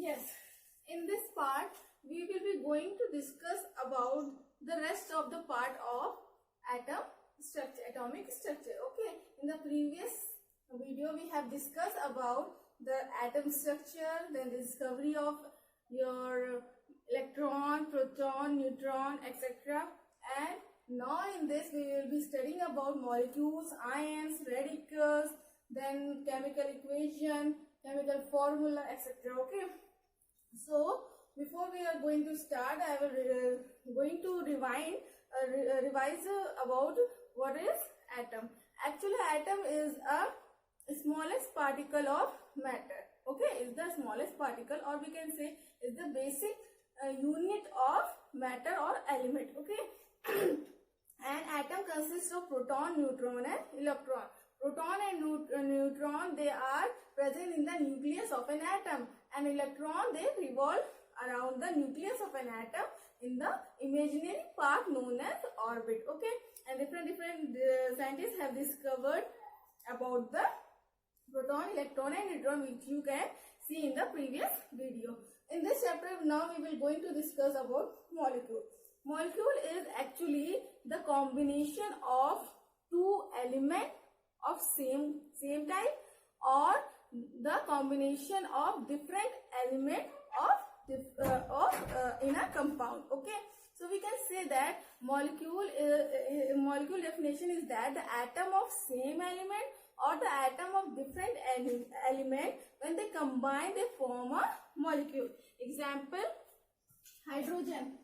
Yes, in this part we will be going to discuss about the rest of the part of atom structure, atomic structure. Okay, in the previous video we have discussed about the atom structure, then the discovery of your electron, proton, neutron, etc. And now in this we will be studying about molecules, ions, radicals, then chemical equation, chemical formula, etc. Okay, so before we are going to start, I will going to revise about what is atom. Actually, atom is a smallest particle of matter. Okay, is the smallest particle, or we can say is the basic unit of matter or element. Okay. An atom consists of proton, neutron and electron. Proton and neutron, they are present in the nucleus of an atom, and electron, they revolve around the nucleus of an atom in the imaginary part known as orbit. Okay, and different scientists have discovered about the proton, electron and neutron, which you can see in the previous video. In this chapter now we will going to discuss about molecule. Molecule is actually the combination of two elements of same type, or the combination of different element in a compound. Okay, so we can say that molecule definition is that the atom of same element or the atom of different element, when they combine they form a molecule. Example, hydrogen.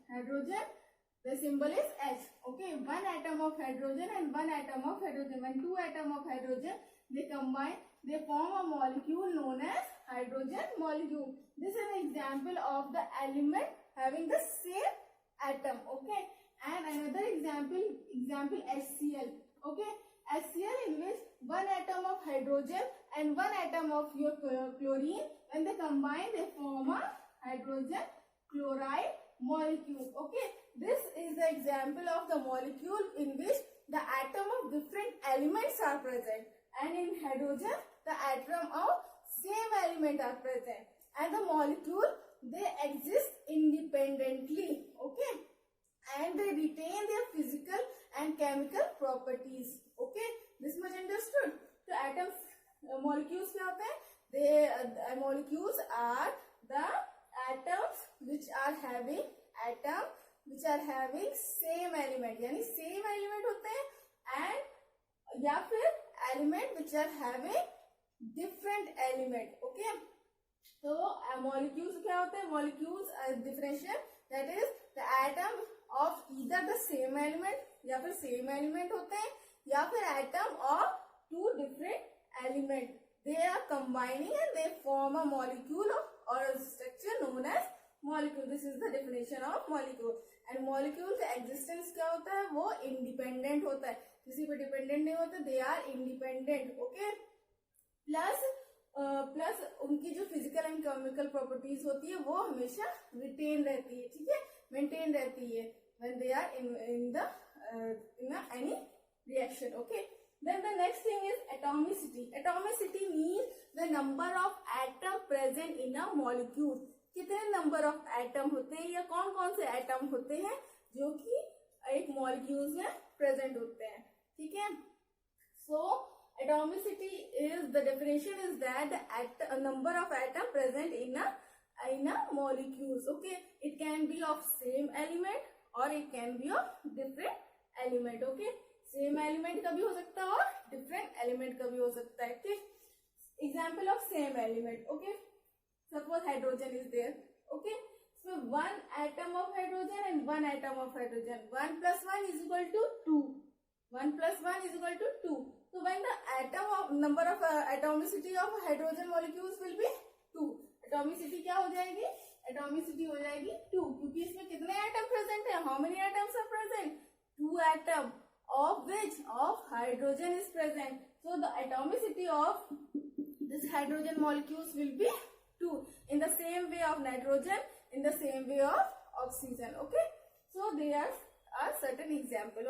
The symbol is H. Okay, one atom of hydrogen and one atom of hydrogen. When two atoms of hydrogen they combine, they form a molecule known as hydrogen molecule. This is an example of the element having the same atom. Okay, and another example HCl. Okay, HCl in which one atom of hydrogen and one atom of your chlorine, when they combine they form a hydrogen chloride molecule. Okay, this is the example of the molecule in which the atom of different elements are present, and in hydrogen the atom of same element are present, and the molecule they exist independently. Okay, and they retain their physical and chemical properties. Okay, this much understood. So atoms, molecules क्या होते हैं? They molecules are the atoms which are having same element, यानी same element होते हैं, and या फिर element which are having different element. Okay, so molecules क्या होते हैं? Molecules definition, that is the atom of either the same element, या फिर same element होते हैं, या फिर atom of two different element, they are combining and they form a molecule or a structure known as molecule. This is the definition of molecule. And molecule का existence क्या होता है? वो independent होता है, किसी पे dependent नहीं होता, they are independent. Okay, plus उनकी जो physical and chemical properties होती है वो हमेशा retain रहती है. ठीक है, maintain रहती है when they are in any reaction. Okay, then the next thing is atomicity. Atomicity means the number of atom present in a molecule. कितने नंबर ऑफ एटम होते हैं या कौन कौन से एटम होते हैं जो कि एक मॉलिक्यूल में प्रेजेंट होते हैं. ठीक है, so atomicity is the definition is that the number of atom present in a molecules. Okay, it can be of same element और it can be of different element. Okay, same element का भी हो सकता है और different element का भी हो सकता है. ठीक, example of same element. Okay, suppose hydrogen is there. Okay, so one atom of hydrogen and one atom of hydrogen, 1 plus 1 is equal to 2. 1 plus 1 is equal to 2. So when the number of atomicity of hydrogen molecules will be 2, atomicity क्या हो जाएगी? Atomicity हो जाएगी 2, क्योंकि इसमें कितने atom present है? How many atoms are present? 2 atom, of which of hydrogen is present. So the atomicity of this hydrogen molecules will be 2, in the same way of nitrogen, in the same way of oxygen. Okay, so there are certain example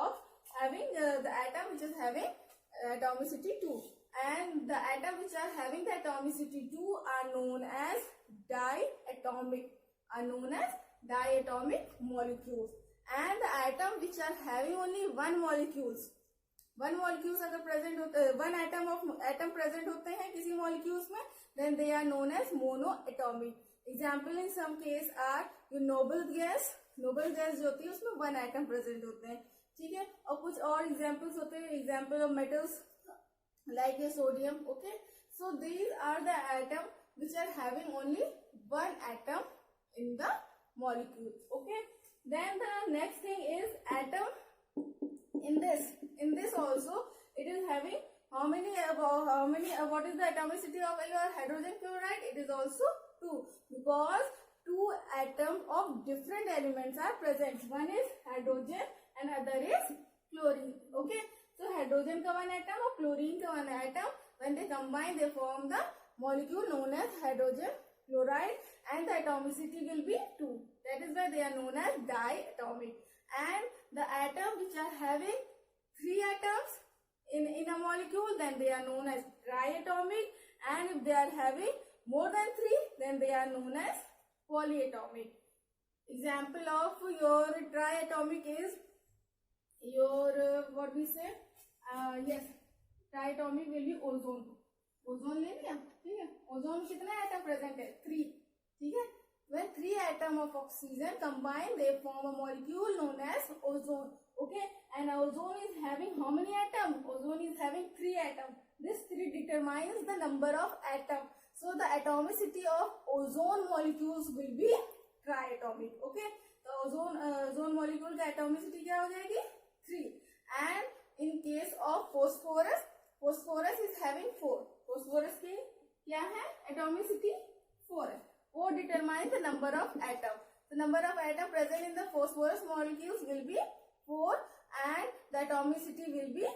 of having the atom which is having atomicity 2, and the atom which are having the atomicity 2 are known as diatomic are known as diatomic molecules. And the atom which are having only one molecules अगर present होते, one atom present होते हैं किसी molecules में, then they are known as monoatomic. Example in some case are noble gas जो होती है उसमें वन एटम प्रेजेंट होते हैं, ठीक है. और कुछ और एग्जाम्पल्स होते हैं, example of metals like a sodium. Okay, so these are the atom which are having only one atom in the molecule. Okay, then the next thing is atom. In this also it is having how many what is the atomicity of your hydrogen chloride? It is also 2, because 2 atoms of different elements are present. One is hydrogen and other is chlorine. Okay, so hydrogen ka one atom or chlorine ka one atom, when they combine they form the molecule known as hydrogen chloride, and the atomicity will be 2. That is why they are known as diatomic. And the atom which are having 3 atoms in a molecule, then they are known as triatomic, and if they are having more than 3, then they are known as polyatomic. Example of your triatomic is your what we say, yes, triatomic will be ozone. Ozone ले लिया, ठीक है. Ozone कितने atom present है? 3, ठीक है. When 3 atoms of oxygen combine, they form a molecule known as ozone. Okay, and ozone is having how many atoms? Ozone is having 3 atoms. This 3 determines the number of atoms. So the atomicity of ozone molecules will be triatomic. Okay, the ozone molecule का atomicity क्या हो जाएगी? 3. And in case of phosphorus is having 4. phosphorus की क्या है? Atomicity 4 है. 4 determines the number of atoms. The number of atoms present in the phosphorus molecules will be 4, and the atomicity will be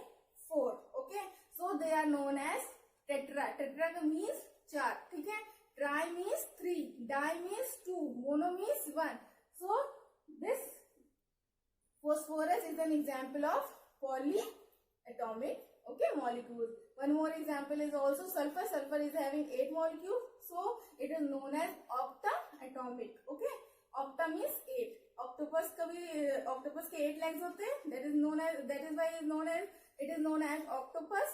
4. Okay, so they are known as tetra. Tetra means 4, ठीक है. Tri means 3, di means 2, mono means 1. So this phosphorus is an example of polyatomic, okay, molecules. One more example is also sulfur. Sulfur is having 8 molecules, so it is known as octaatomic. Okay, octa means 8. Octopus के 8 legs होते हैं. That is why it is known as octopus.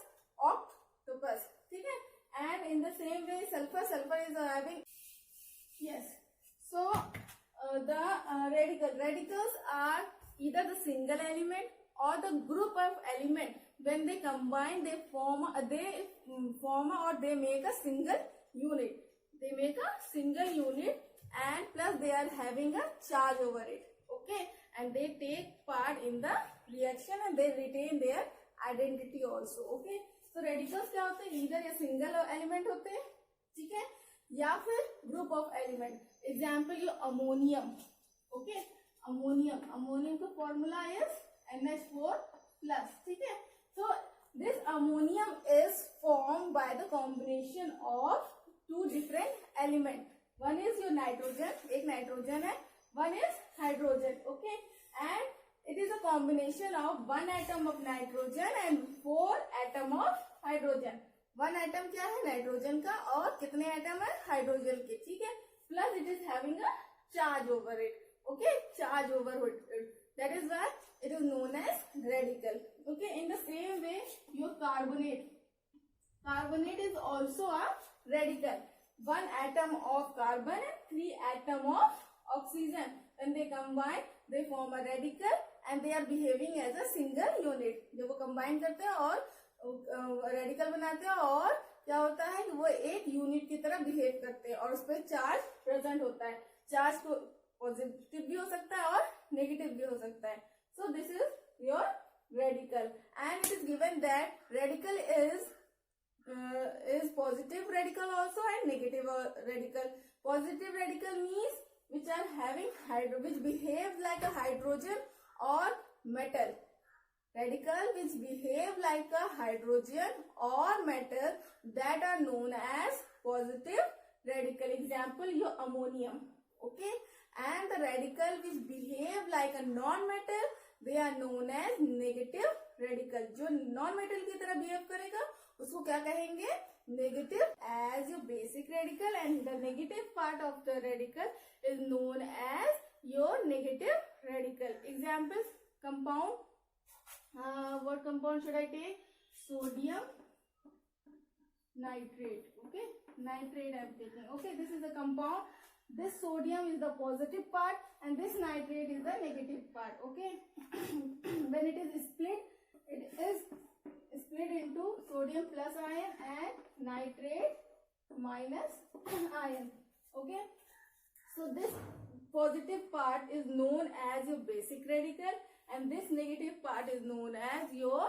ठीक है. And in the same way, sulfur is having, yes. So the radicals are either the single element or the group of element. When they combine, they form or they make a single unit. And plus they are having a charge over it. Okay, and they take part in the reaction and they retain their identity also. Okay, so radicals क्या होते हैं? Either या single element होते हैं, ठीक है, या फिर group of element. Example ये ammonium. Okay, ammonium का formula is NH4+. ठीक है. So this ammonium is formed by the combination of 2 different elements. One is your nitrogen, एक nitrogen है, one is hydrogen. Okay, and it is a combination of 1 atom of nitrogen and 4 atom of hydrogen. 1 atom क्या है? nitrogen का, और कितने atom है? hydrogen के, ठीक है. Plus it is having a charge over it. Okay, charge over it. That is why it is known as radical. Okay, in the same way, your carbonate is also a radical. 1 atom of carbon and 3 atom of oxygen. When they combine, they form a radical and they are behaving as a single unit. जब वो combine करते हैं और radical बनाते हैं, और क्या होता है कि वो एक यूनिट की तरह बिहेव करते हैं और उस पर चार्ज प्रेजेंट होता है. चार्ज को पॉजिटिव भी हो सकता है और नेगेटिव भी हो सकता है. So this is your radical, and it is given that radical is positive radical also and negative radical. Positive radical means which are having which behaves like a hydrogen or metal. Radical which behave like a hydrogen or metal, that are known as positive radical. Example your ammonium. Okay, and the radical which behave like a non-metal, they are known as negative radical. जो non-metal की तरह behave करेगा उसको क्या कहेंगे? negative as your basic radical, and the negative part of the radical is known as your negative radical. Examples: compound. What compound should I take? Sodium nitrate. Okay, nitrate I am taking. Okay, this is a compound. This sodium is the positive part and this nitrate is the negative part. Okay, when it is split, it is split into sodium plus ion and nitrate minus ion. Okay, so this positive part is known as your basic radical and this negative part is known as your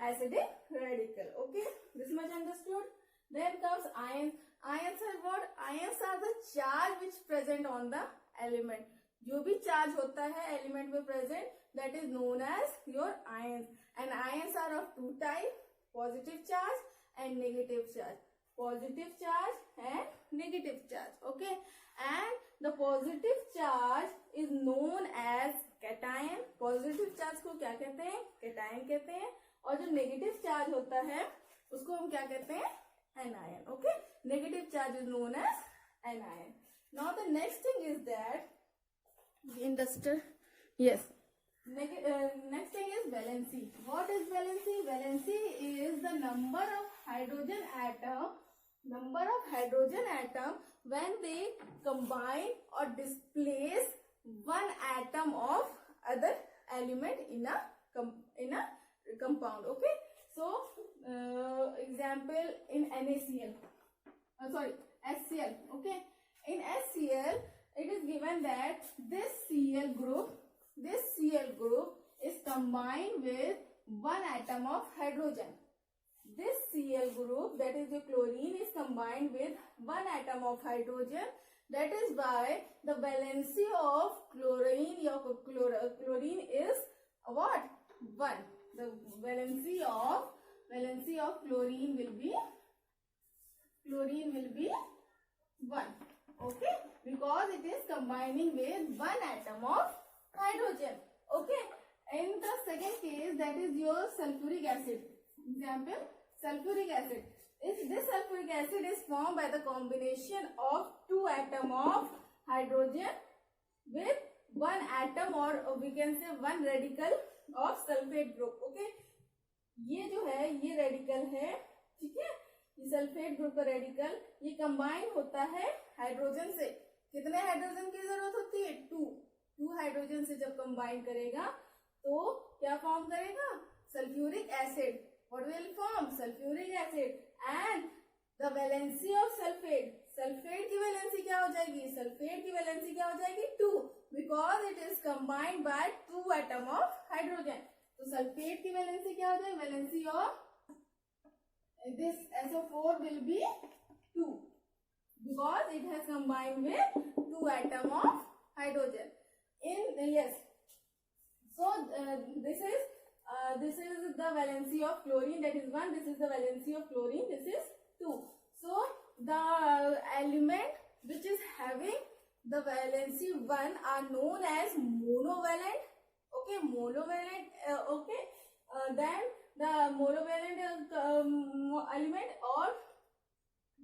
acidic radical. Okay, this much understood. Then comes ions. Ions are what? Ions are the charge which present on the element. जो भी charge होता है element में present, that is known as your ions. And ions are of two types: positive charge and negative charge. Positive charge and negative charge. Okay, and the positive charge is known as cation. Positive charge को क्या कहते हैं? cation कहते हैं. और जो negative charge होता है उसको हम क्या कहते हैं? anion. Okay, negative charge is known as anion. Now the next thing is that yes, next thing is valency. What is valency? Valency is the number of hydrogen atom when they combine or displace one atom of other element in a compound. Okay, so example in NaCl, HCl. Okay, in HCl it is given that this Cl group is combined with one atom of hydrogen. This Cl group, that is the chlorine, is combined with one atom of hydrogen. That is why the valency of chlorine is what? 1. The valency of chlorine will be 1. Okay, because it is combining with one atom of hydrogen. Okay, in the second case, that is your sulfuric acid. Example, sulfuric acid. This sulfuric acid is formed by the combination of two atoms of hydrogen with one atom, or we can say one radical of sulfate group. Okay, ये जो है ये radical है, ठीक है, ये sulphate group का radical ये कंबाइन होता है हाइड्रोजन से. कितने हाइड्रोजन की जरूरत होती है? 2 हाइड्रोजन से जब कंबाइन करेगा तो क्या फॉर्म करेगा? Sulphuric acid. What will form? Sulphuric acid. And the valency of sulphate की वैलेंसी क्या हो जाएगी? सल्फेट की वैलेंसी क्या हो जाएगी? 2, because it is combined by 2 atom of hydrogen. तो सल्फेट की वैलेंसी क्या हो जाएगी? Valency of this SO4 will be 2 because it has combined with 2 atom of hydrogen. So this is the valency of chlorine, that is 1. This is the valency of chlorine, this is 2. So the element which is having the valency 1 are known as monovalent. Okay, monovalent. Okay, then the monovalent element, or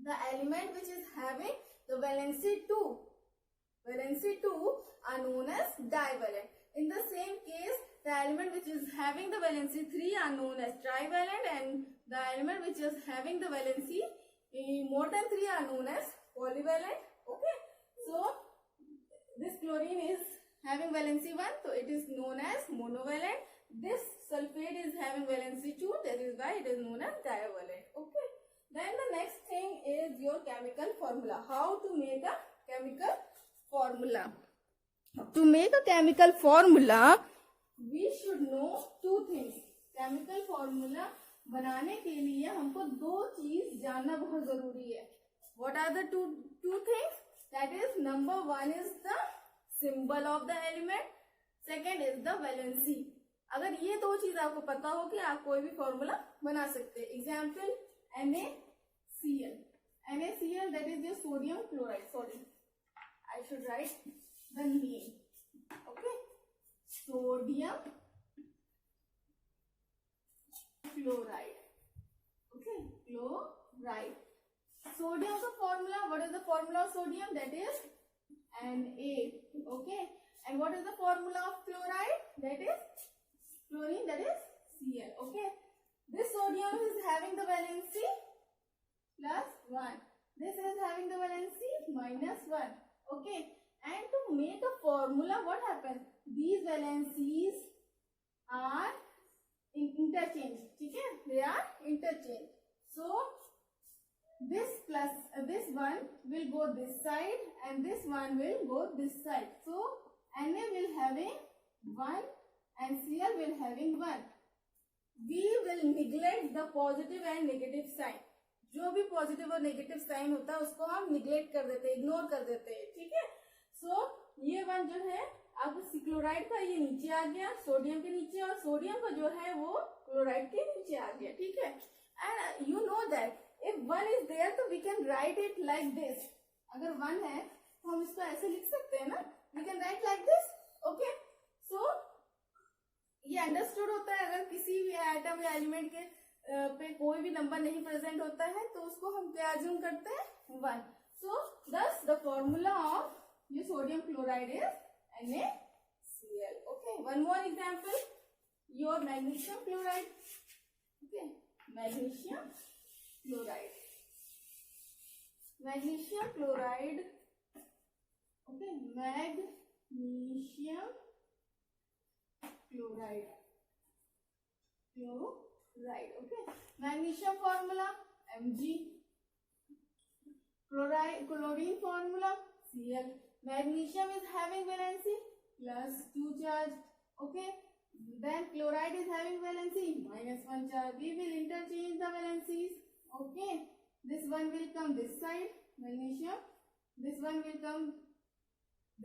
the element which is having the valency 2 are known as divalent. In the same case, the element which is having the valency 3 are known as trivalent, and the element which is having the valency more than 3 are known as polyvalent. Okay, so this chlorine is having valency 1, so it is known as monovalent. This sulfate is having valency 2, that is why it is known as divalent. Okay, then the next thing is your chemical formula. How to make a chemical formula? To make a chemical formula, we should know 2 things. Chemical formula बनाने के लिए हमको 2 चीज जानना बहुत जरूरी है. What are the two things? That is, number 1 is the symbol of the element, second is the valency. अगर ये 2 चीज आपको पता हो कि आप कोई भी फॉर्मूला बना सकते हैं. Example NaCl, that is your sodium chloride. Sorry, I should write the name. Okay, sodium chloride. Okay, chloride. right. Sodium का formula, what is the formula of sodium? That is Na. Okay. And what is the formula of chloride? That is chlorine, that is Cl. Okay. This sodium is having the valency +1. This is having the valency -1. Okay. And to make a formula, what happens? These valencies are interchanged. ठीक है? They are interchanged. So this one will go this side and this one will go this side. So Na will having 1 and Cl will having 1. We will neglect the positive and negative sign. जो भी positive और negative sign होता है उसको हम neglect कर देते हैं, इग्नोर कर देते हैं. ठीक है. सो ये वन जो है अब क्लोराइड का ये नीचे आ गया सोडियम के नीचे, और सोडियम का जो है वो क्लोराइड के नीचे आ गया. ठीक है. And you know that if one is there तो we can write it like this. अगर वन है तो हम इसको ऐसे लिख सकते हैं ना, we can write like this. Okay. So ये अंडरस्टूड होता है. अगर किसी भी एटम या एलिमेंट के पे कोई भी नंबर नहीं प्रेजेंट होता है तो उसको हम क्या अज्यूम करते हैं? 1. सो दस द फॉर्मूला ऑफ ये sodium chloride is NaCl. Okay. One more example. Your magnesium chloride. Okay. Magnesium chloride. Magnesium chloride. Okay. Magnesium chloride. Chloride. Okay. Magnesium formula Mg. Chlorine formula Cl. Magnesium is having valency +2 charge. Okay. Then chloride is having valency -1 charge. We will interchange the valencies. Okay. This one will come this side, magnesium. This one will come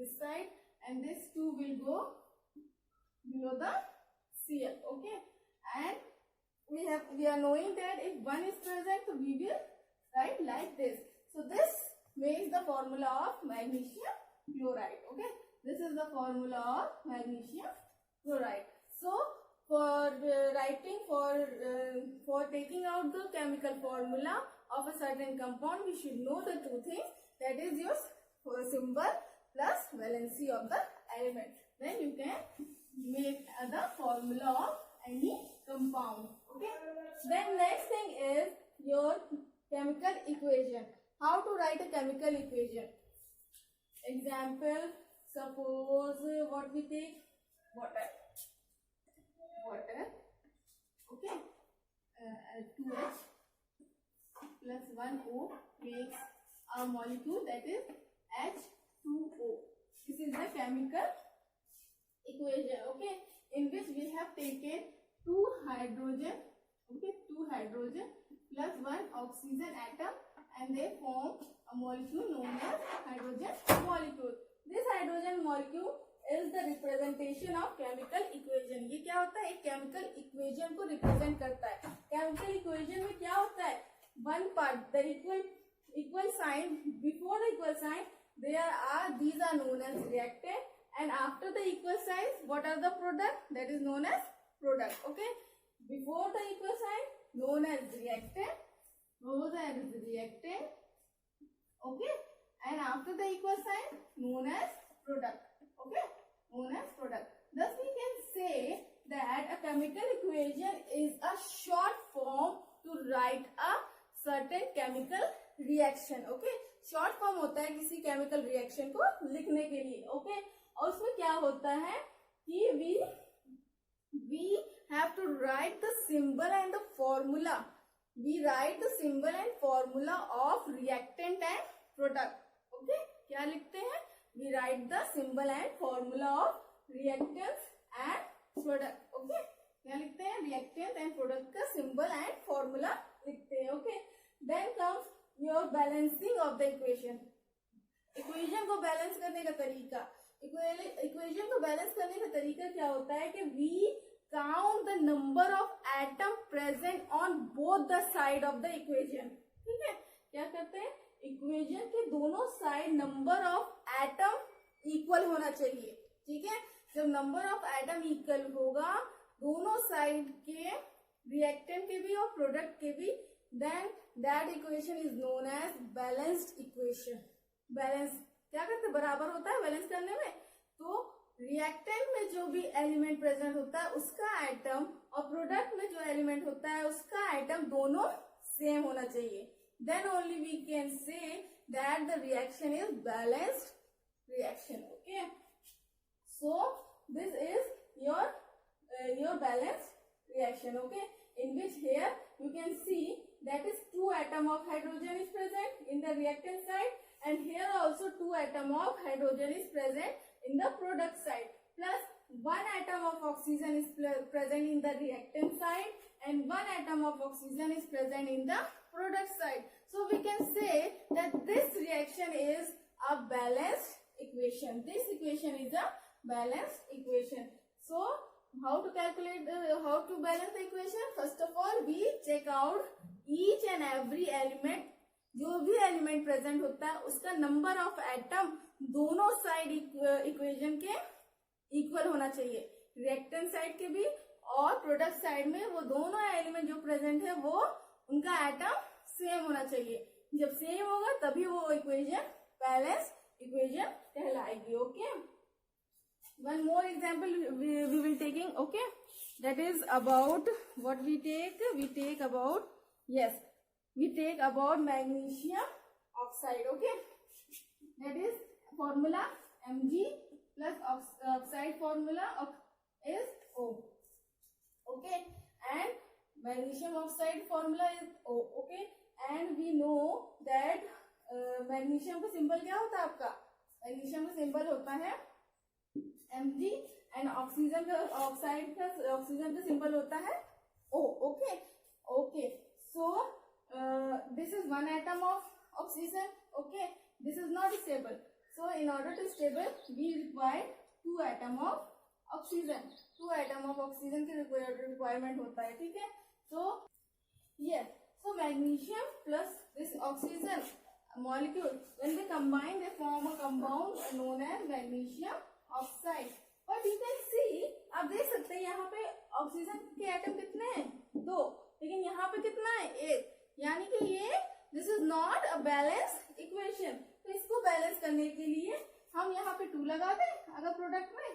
this side, and this 2 will go below the Cl. Okay. And we are knowing that if 1 is present, so we will write like this. So this makes the formula of magnesium chloride. Okay. This is the formula of magnesium chloride. So for writing, for taking out the chemical formula of a certain compound, we should know the two things. That is your symbol plus valency of the element. Then you can make the formula of any compound. Okay. Then next thing is your chemical equation. How to write a chemical equation? Example, suppose what we take? Water. Okay. 2H plus 1O makes a molecule that is H2O. This is the chemical equation. Okay. In which we have taken 2 hydrogen. Okay. 2 hydrogen plus 1 oxygen atom, and they form a molecule known as hydrogen molecule. This hydrogen molecule is the representation of chemical equation. ये क्या होता है? एक chemical equation को represent करता है. Chemical equation में क्या होता है? One part, the equal sign, before the equal sign, these are known as reactant, and after the equal sign, what are the product? That is known as product. Okay. Before the equal sign, known as reactant. Those are reactant. Okay. And after the equal sign, known as product. Okay. Known as product. Thus we can say that a chemical equation is a short form to write a certain chemical reaction. Okay. Short form होता है किसी chemical reaction को लिखने के लिए. Okay. और उसमें क्या होता है कि we have to write the symbol and the formula. We write the symbol and formula of reactant and product. Okay. क्या लिखते हैं? We write the symbol and formula of reactants and product. Okay. क्या लिखते हैं? reactant and product का symbol and formula लिखते हैं. Okay. Then comes your balancing of the equation. Equation को बैलेंस करने का तरीका. इक्वेशन को बैलेंस करने का तरीका क्या होता है कि we count the number of atom present on both the side of the equation. ठीक है. क्या करते हैं? इक्वेशन के दोनों side number of atom equal होना चाहिए. ठीक है. जब नंबर ऑफ एटम इक्वल होगा, दोनों साइड के रिएक्टेंट के भी और प्रोडक्ट के भी then that equation is known as balanced equation. Balance क्या करते, बराबर होता है बैलेंस करने में. तो रिएक्टेंट में जो भी एलिमेंट प्रेजेंट होता है उसका एटम और प्रोडक्ट में जो एलिमेंट होता है उसका एटम दोनों सेम होना चाहिए. Then only we can say that the reaction is balanced reaction. Okay, so this is your balanced reaction. Okay, in which here you can see that is 2 atom of hydrogen is present in the reactant side, and here also 2 atom of hydrogen is present in the product side, plus 1 atom of oxygen is present in the reactant side, and 1 atom of oxygen is present in the product side. So we can say that this reaction is a balanced equation. This equation is a balanced equation. So how to calculate how to balance the equation? First of all we check out each and every element. जो भी element present होता है उसका number of atom दोनों side equation के equal होना चाहिए. Reactant side के भी और प्रोडक्ट साइड में वो दोनों एलिमेंट जो प्रेजेंट है वो उनका एटम सेम होना चाहिए. जब सेम होगा तभी वो इक्वेशन बैलेंस equation कहलाएगी. Okay, one more example we will taking. Okay, that is about what we take about, yes, we take about magnesium oxide. Okay, that is formula Mg plus oxide formula is O. Okay, and magnesium oxide formula is O. Okay, and we know that magnesium का symbol क्या होता है आपका, magnesium का symbol होता है Mg and oxygen का oxygen का सिंबल होता है O. Okay okay, so this is 1 atom of oxygen. Okay, this is not stable, so in order to stable we require 2 atom of oxygen. 2 atom of oxygen की requirement होता है. ठीक है, so yes, so magnesium plus this oxygen molecule, when they combine they form a compound known as magnesium oxide. But you can see, आप देख सकते हैं यहाँ पे ऑक्सीजन के एटम कितने हैं, 2, लेकिन यहाँ पे कितना है, 1. यानी कि ये this is not a balance equation. तो इसको बैलेंस करने के लिए हम यहाँ पे 2 लगा दें अगर प्रोडक्ट में.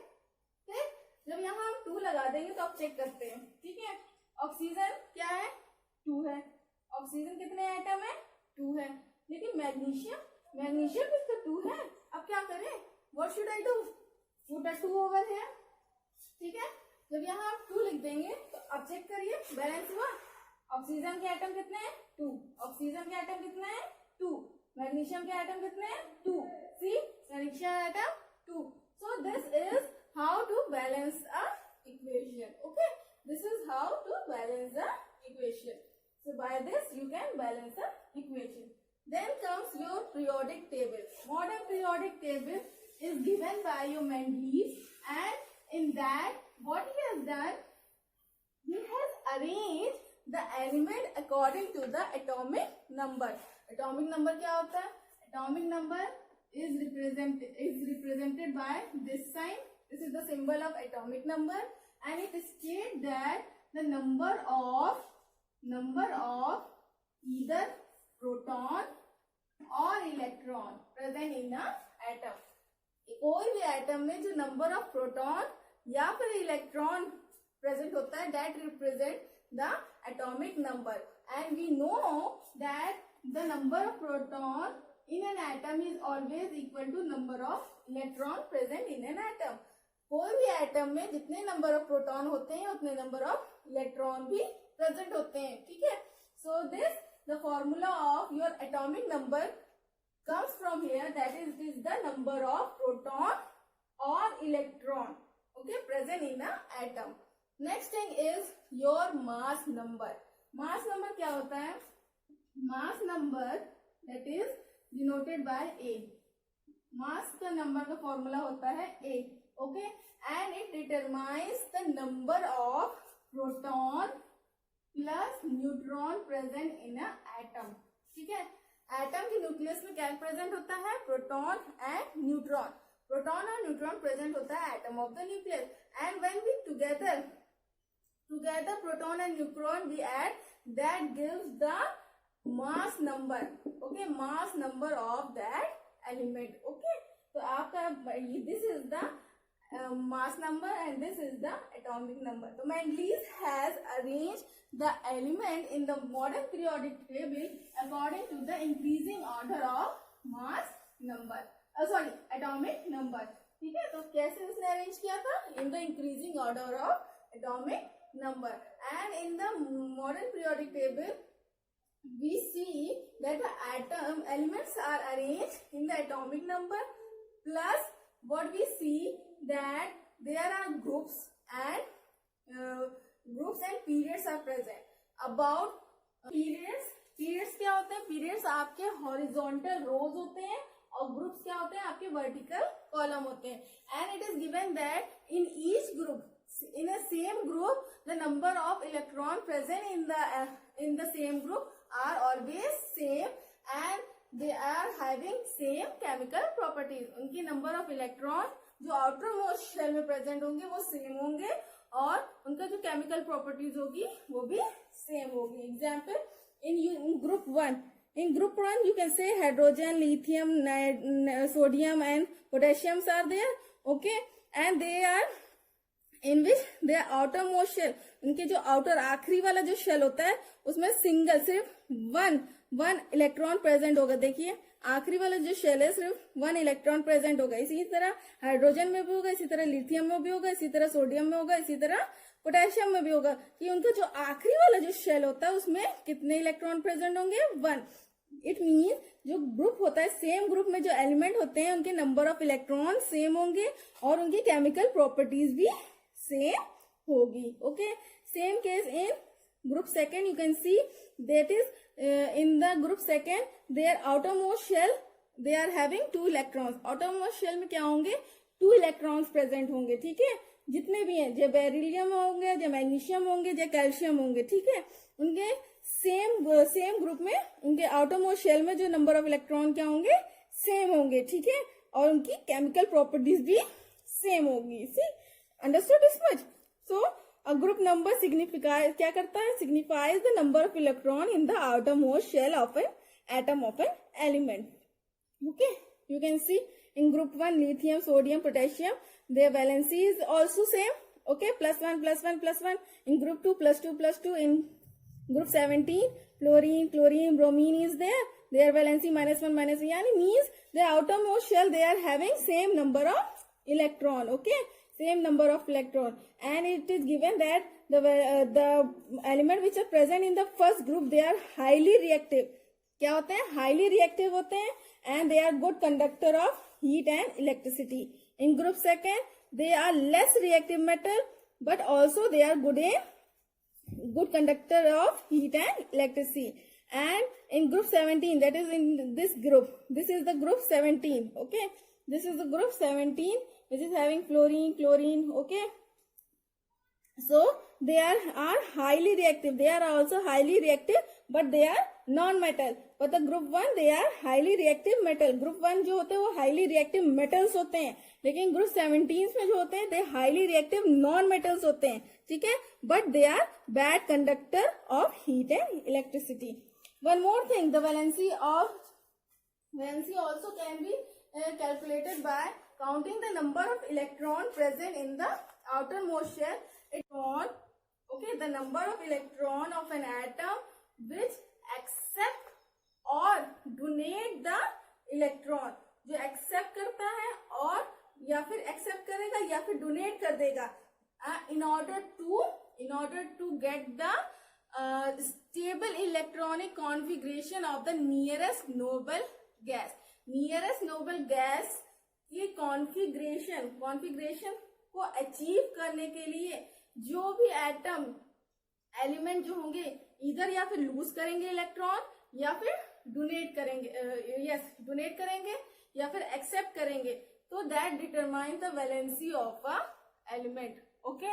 ठीक, जब यहाँ हम 2 लगा देंगे तो आप चेक करते हैं. ठीक है, ऑक्सीजन क्या है, 2 है. ऑक्सीजन कितने एटम है, 2 है. लेकिन मैग्नीशियम भी तो 2 है. अब क्या करें, what should I do, put a 2 over here. ठीक है, जब यहाँ आप 2 लिख देंगे तो अब चेक करिए बैलेंस हुआ. ऑक्सीजन के एटम कितने हैं, 2. ऑक्सीजन के एटम कितने हैं, 2. मैग्नीशियम के एटम कितने हैं, 2. See, magnesium atom 2. So this is how to balance a equation. Okay, this is how to balance the equation. So by this you can balance the equation. Then comes your periodic table. Modern periodic table is given by your Mendeleev, and in that what he has done, he has arranged the element according to the atomic number. Atomic number क्या होता है, atomic number is represented by this sign. This is the symbol of atomic number, and it states that the number of either proton or electron present in a atom. कोई भी atom में जो number of proton या फिर electron present होता है, that represent the atomic number. And we know that the number of proton in an atom is always equal to number of electron present in an atom. कोई भी atom में जितने number of proton होते हैं उतने number of electron भी present होते हैं. ठीक है, so this the formula of your atomic number comes from here, that is this the number of proton or electron, okay, present in a atom. Next thing is your mass number. Mass number क्या होता है, mass number that is denoted by A. mass का number का formula होता है A, okay, and it determines the number of proton plus neutron present in a atom. ठीक है, atom के न्यूक्लियस में क्या प्रेजेंट होता है, प्रोटॉन एंड न्यूट्रॉन. प्रोटॉन और न्यूट्रॉन प्रेजेंट होता है atom of the nucleus. And when we together proton and neutron we add, that gives the mass number, okay, mass number of that element, okay. तो आपका this is the mass number and this is the atomic number. So Mendeleev has arranged the element in the modern periodic table according to the increasing order of mass number, sorry, atomic number. ठीक है, तो कैसे उसने arrange किया था? In the increasing order of atomic number. And in the modern periodic table we see that the atom elements are arranged in the atomic number, plus what we see that there are groups and periods are present. About periods क्या होते हैं? Periods आपके horizontal rows होते हैं और groups क्या होते हैं? आपके vertical column होते हैं. And it is given that in each group, in a same group, the number of electron present in the same group are always same and they are having same chemical properties. उनकी number of electron जो outer most shell में present होंगे वो same होंगे और उनका जो chemical properties होगी वो भी सेम होगी. Example in group one, you can say hydrogen, lithium, sodium and potassium are there, okay, and they are in which their outermost shell, उनके जो आउटर आखिरी वाला जो शेल होता है उसमें सिंगल सिर्फ वन इलेक्ट्रॉन प्रेजेंट होगा. देखिए आखिरी वाला जो शेल है सिर्फ 1 इलेक्ट्रॉन प्रेजेंट होगा. इसी तरह हाइड्रोजन में भी होगा, इसी तरह लिथियम में भी होगा, इसी तरह सोडियम में होगा, इसी तरह पोटेशियम में भी होगा कि उनका जो आखिरी वाला जो शेल होता है उसमें कितने इलेक्ट्रॉन प्रेजेंट होंगे? 1. इट मीन जो ग्रुप होता है, सेम ग्रुप में जो एलिमेंट होते हैं उनके नंबर ऑफ इलेक्ट्रॉन सेम होंगे और उनकी केमिकल प्रॉपर्टीज भी सेम होगी. Okay, same case in group second, you can see that is in the group second their outermost shell they are having 2 electrons. outermost shell में क्या होंगे? 2 electrons present होंगे. ठीक है, जितने भी हैं, जो बेरिलियम होंगे, जो मैग्नीशियम होंगे, जो कैल्शियम होंगे, ठीक है, उनके सेम ग्रुप में उनके outermost shell में जो नंबर ऑफ इलेक्ट्रॉन क्या होंगे? सेम होंगे. ठीक है, और उनकी केमिकल प्रॉपर्टीज भी सेम होगी. See understood this much? So a group number signifies क्या करता है? signifies the number of electron in the outermost shell of an atom of an element. Okay, you can see in group 1 lithium, sodium, potassium, their valency is also same. Okay, +1+1+1. in group 2 +2+2. in group 17 chlorine, bromine is there, their valency -1 yani means the outermost shell they are having same number of electron. Okay, same number of electron, and it is given that the element which are present in the first group they are highly reactive. क्या होते हैं? highly reactive होते हैं and they are good conductor of heat and electricity. in group second they are less reactive metal but also they are good conductor of heat and electricity. and in group 17, that is in this group, this is the group 17. okay, this is the group 17 which is having chlorine. okay, so they are highly reactive. They are also highly reactive but they are non-metal. but the group 1 they are highly reactive metal. group 1 जो होते हैं वो highly reactive metals होते हैं, लेकिन group 17 में जो होते हैं they highly reactive non-metals होते हैं. ठीक है, but they are bad conductor of heat and electricity. one more thing, the valency also can be calculated by counting the number of electron present in the outermost shell. Okay, the number of electron of an atom which accept or donate the electron, जो accept करता है और या फिर accept करेगा या फिर donate कर देगा, in order to get the stable electronic configuration of the nearest noble gas. nearest noble gas ये कॉन्फ़िगरेशन को अचीव करने के लिए जो भी एटम एलिमेंट जो होंगे इधर या फिर लूज करेंगे इलेक्ट्रॉन या फिर डोनेट करेंगे या फिर एक्सेप्ट करेंगे, तो that determine the valency of a element. Okay,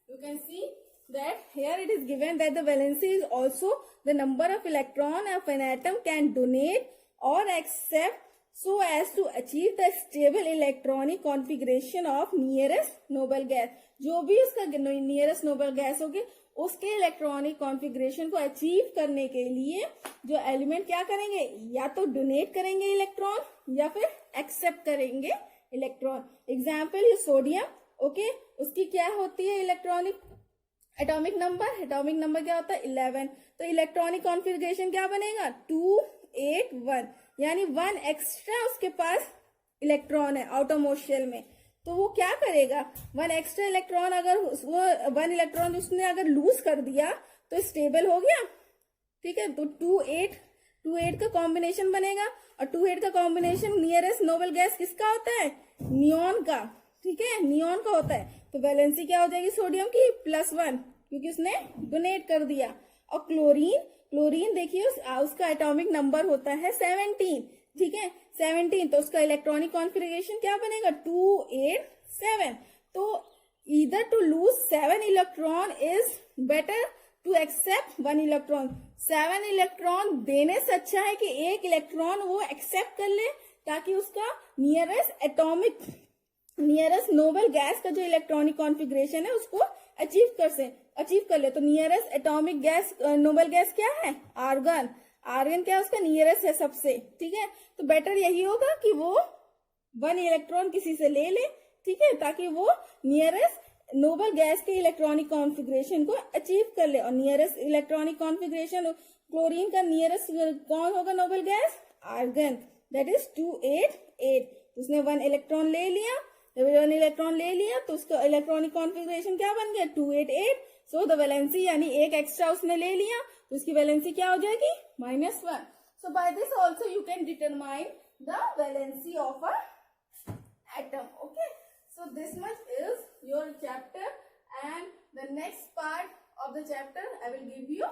you can see that here it is given that the valency is also the number of electron of an atom can donate or accept so as to achieve the stable electronic configuration of nearest noble gas. जो भी उसका nearest noble gas होगी उसके electronic configuration को achieve करने के लिए जो एलिमेंट क्या करेंगे, या तो डोनेट करेंगे इलेक्ट्रॉन या फिर एक्सेप्ट करेंगे इलेक्ट्रॉन. एग्जाम्पल ये सोडियम. ओके, उसकी क्या होती है इलेक्ट्रॉनिक एटॉमिक नंबर क्या होता है 11. तो इलेक्ट्रॉनिक कॉन्फ़िगरेशन क्या बनेगा 281, यानी 1 एक्स्ट्रा उसके पास इलेक्ट्रॉन है आउटरमोस्ट शेल में. तो वो क्या करेगा, 1 एक्स्ट्रा इलेक्ट्रॉन अगर वो 1 इलेक्ट्रॉन उसने अगर लूज कर दिया तो स्टेबल हो गया. ठीक है, तो 28 का कॉम्बिनेशन बनेगा. और 28 का कॉम्बिनेशन नियरेस्ट नोबल गैस किसका होता है, नियॉन का. ठीक है, नियॉन का होता है. तो वैलेंसी क्या हो जाएगी सोडियम की +1, क्योंकि उसने डोनेट कर दिया. और क्लोरीन देखिए उसका एटॉमिक नंबर होता है 17. ठीक है, 17. तो उसका इलेक्ट्रॉनिक कॉन्फ़िगरेशन क्या बनेगा 287. तो either to lose 7 electron is better to accept 1 electron. 7 electron देने से अच्छा है कि 1 इलेक्ट्रॉन वो एक्सेप्ट कर ले, ताकि उसका नियरेस्ट नोबल गैस का जो इलेक्ट्रॉनिक कॉन्फ़िगरेशन है उसको अचीव कर ले. तो nearest atomic gas noble gas क्या है, आर्गन क्या उसका नियरेस्ट है सबसे. ठीक है, तो बेटर यही होगा कि वो 1 इलेक्ट्रॉन किसी से ले ले. ठीक है, ताकि वो नियरेस्ट नोबल गैस के इलेक्ट्रॉनिक कॉन्फ़िगरेशन को अचीव कर ले. और नियरेस्ट इलेक्ट्रॉनिक कॉन्फ़िगरेशन क्लोरीन का नियरेस्ट कौन होगा noble gas, argon, that is 288. उसने 1 इलेक्ट्रॉन ले लिया. जब 1 इलेक्ट्रॉन ले लिया तो उसका इलेक्ट्रॉनिक कॉन्फ़िगरेशन क्या बन गया 288. सो द वैलेंसी, यानी 1 एक्स्ट्रा उसने ले लिया तो उसकी वैलेंसी क्या हो जाएगी -1. So by this also you can determine the valency of a atom. Okay, so this much is your chapter, and the next part of the chapter I will give you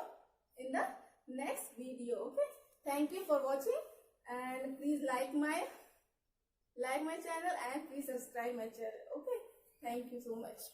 in the next video. Okay, thank you for watching, and please like my channel, and please subscribe my channel. Okay, thank you so much.